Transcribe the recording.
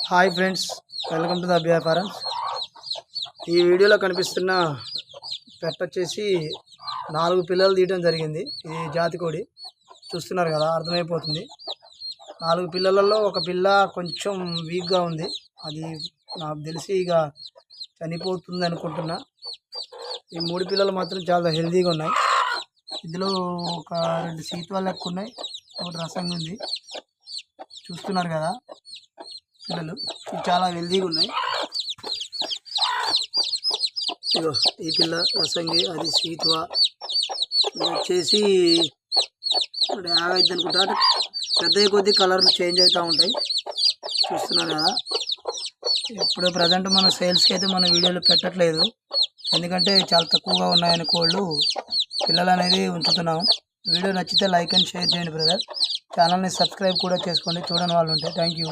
Hi friends, welcome to the Abhaya forms. ఈ వీడియోలో కనిపిస్తున్న పెట్ట వచ్చేసి 4 పిల్లలు తీయడం జరిగింది. ఇది జాతి కోడి చూస్తున్నారు కదా, అర్థమైపోతుంది. 4 పిల్లలలో ఒక పిల్ల కొంచెం వీక్గా ఉంది. అది నాకు తెలిసి ఇక చనిపోతుంది అనుకుంటున్నా. ఈ 3 పిల్లలు మాత్రం చాలా హెల్తీగా ఉన్నాయి. ఇందులో ఒక 2 సీతువాలు లెక్క ఉన్నాయి, ఒకటి రసంగా ఉంది. చూస్తున్నారు కదా పిల్లలు, ఇవి చాలా హెల్తీగా ఉన్నాయి. ఇగో ఈ పిల్ల రసంగి, అది సీతువా. ఇది వచ్చేసి ఇప్పుడు యాగైద్ది అనుకుంటా. పెద్ద కొద్ది కలర్లు చేంజ్ అవుతూ ఉంటాయి. చూస్తున్నారు కదా. ఇప్పుడు ప్రజెంట్ మన సేల్స్కి అయితే మన వీడియోలు పెట్టట్లేదు, ఎందుకంటే చాలా తక్కువగా ఉన్నాయని కోళ్ళు పిల్లలు అనేది ఉంచుతున్నాము. వీడియో నచ్చితే లైక్ అండ్ షేర్ చేయండి బ్రదర్. ఛానల్ని సబ్స్క్రైబ్ కూడా చేసుకోండి, చూడని వాళ్ళు ఉంటే. Thank you.